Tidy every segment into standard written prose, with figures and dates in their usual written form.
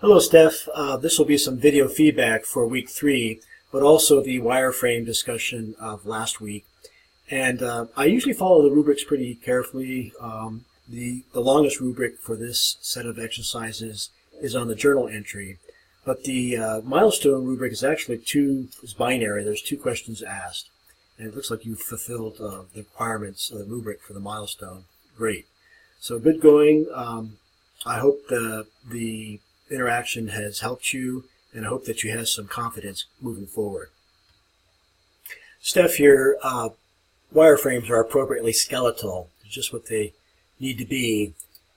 Hello, Steph. This will be some video feedback for week 3, but also the wireframe discussion of last week. And I usually follow the rubrics pretty carefully. The longest rubric for this set of exercises is on the journal entry, but the milestone rubric is actually is binary. There's 2 questions asked, and it looks like you've fulfilled the requirements of the rubric for the milestone. Great. So good going. I hope the interaction has helped you, and I hope that you have some confidence moving forward. Steph, your wireframes are appropriately skeletal, just what they need to be.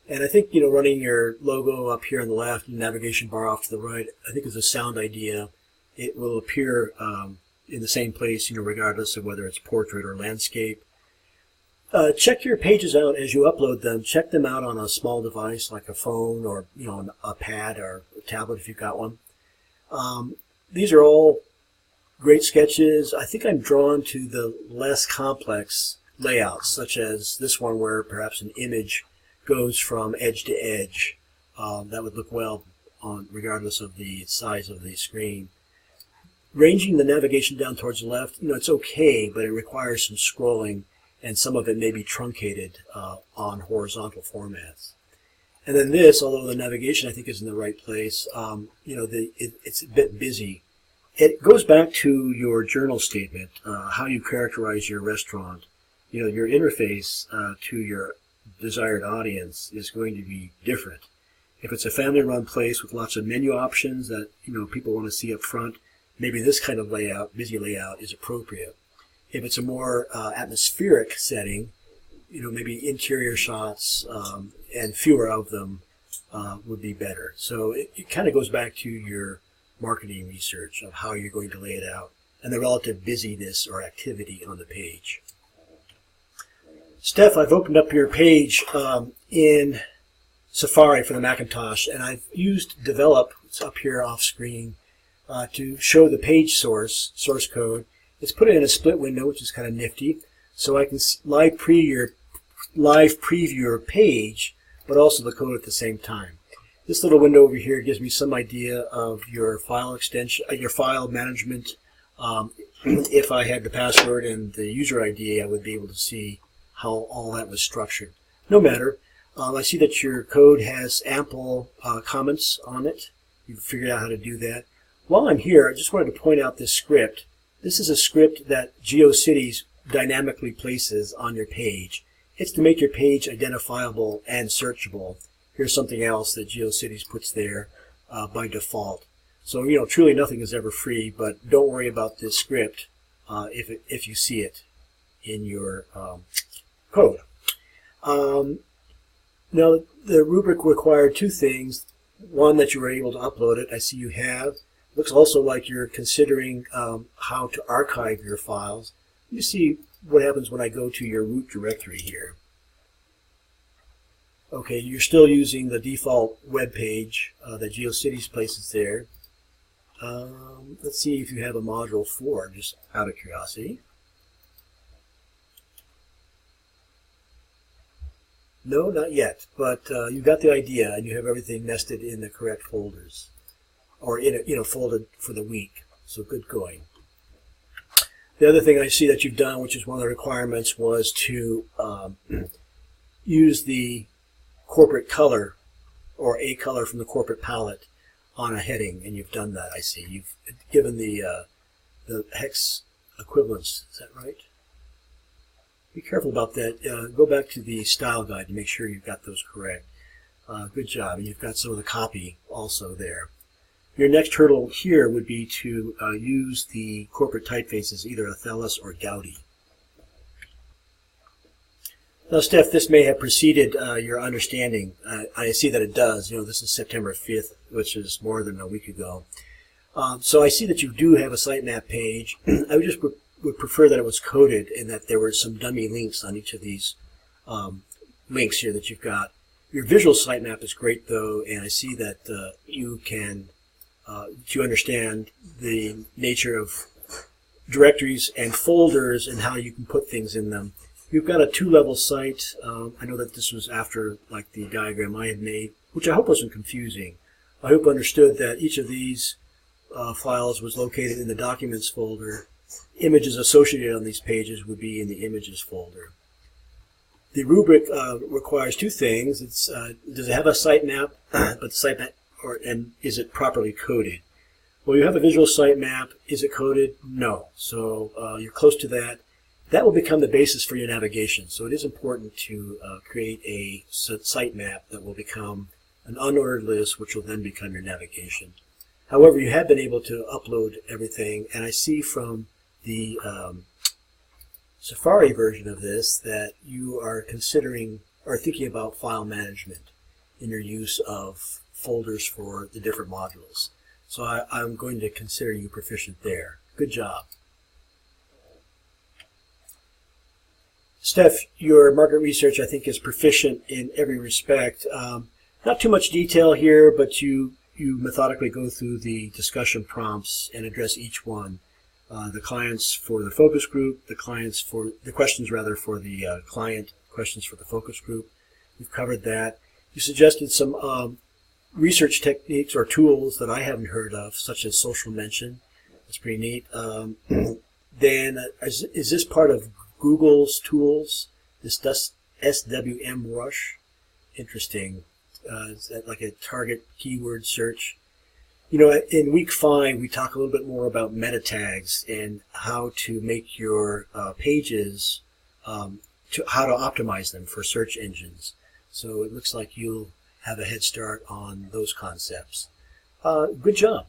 And I think, running your logo up here on the left and navigation bar off to the right, I think is a sound idea. It will appear in the same place, regardless of whether it's portrait or landscape. Check your pages out as you upload them. Check them out on a small device like a phone or a pad or a tablet if you've got one. These are all great sketches. I think I'm drawn to the less complex layouts, such as this one where perhaps an image goes from edge to edge. That would look well regardless of the size of the screen. Ranging the navigation down towards the left, it's okay, but it requires some scrolling, and some of it may be truncated on horizontal formats. And then this, although the navigation I think is in the right place, it's a bit busy. It goes back to your journal statement, how you characterize your restaurant. Your interface to your desired audience is going to be different. If it's a family-run place with lots of menu options that people want to see up front, maybe this kind of layout, busy layout, is appropriate. If it's a more atmospheric setting, maybe interior shots and fewer of them would be better. So it kind of goes back to your marketing research of how you're going to lay it out and the relative busyness or activity on the page. Steph, I've opened up your page in Safari for the Macintosh, and I've used Develop, it's up here off screen, to show the page source code. It's put it in a split window, which is kind of nifty, so I can live preview your page, but also the code at the same time. This little window over here gives me some idea of your file extension, your file management. If I had the password and the user ID, I would be able to see how all that was structured. No matter. I see that your code has ample comments on it. You've figured out how to do that. While I'm here, I just wanted to point out this script. This is a script that GeoCities dynamically places on your page. It's to make your page identifiable and searchable. Here's something else that GeoCities puts there by default. So, truly nothing is ever free, but don't worry about this script if you see it in your code. Now, the rubric required 2 things. One, that you were able to upload it. I see you have. Looks also like you're considering how to archive your files. Let me see what happens when I go to your root directory here. Okay, you're still using the default web page that GeoCities places there. Let's see if you have a module 4, just out of curiosity. No, not yet, but you got the idea, and you have everything nested in the correct folders, or folded for the week. So good going. The other thing I see that you've done, which is one of the requirements, was to use the corporate color or a color from the corporate palette on a heading, and you've done that. I see you've given the hex equivalence. Is that right? Be careful about that. Go back to the style guide to make sure you've got those correct. Good job. And you've got some of the copy also there. Your next hurdle here would be to use the corporate typefaces, either Athelas or Gaudi. Now, Steph, this may have preceded your understanding. I see that it does. This is September 5th, which is more than a week ago. So I see that you do have a sitemap page. I would prefer that it was coded and that there were some dummy links on each of these links here that you've got. Your visual sitemap is great, though, and I see that you understand the nature of directories and folders and how you can put things in them. You've got a 2-level site. I know that this was after the diagram I had made, which I hope wasn't confusing. I hope understood that each of these files was located in the Documents folder. Images associated on these pages would be in the Images folder. The rubric requires two things. It's does it have a sitemap, but the sitemap, and is it properly coded? Well, you have a visual sitemap. Is it coded? No. So you're close to that. That will become the basis for your navigation. So it is important to create a sitemap that will become an unordered list, which will then become your navigation. However, you have been able to upload everything, and I see from the Safari version of this that you are considering or thinking about file management in your use of folders for the different modules. So I'm going to consider you proficient there. Good job. Steph, your market research, I think, is proficient in every respect. Not too much detail here, but you methodically go through the discussion prompts and address each one. The clients for the focus group, the questions for the client, questions for the focus group. We've covered that. You suggested some research techniques or tools that I haven't heard of, such as social mention. That's pretty neat. Then, is this part of Google's tools? This SWM Rush? Interesting. Is that like a target keyword search? You know, in week 5, we talk a little bit more about meta tags and how to make your pages, how to optimize them for search engines. So it looks like you'll have a head start on those concepts. Good job.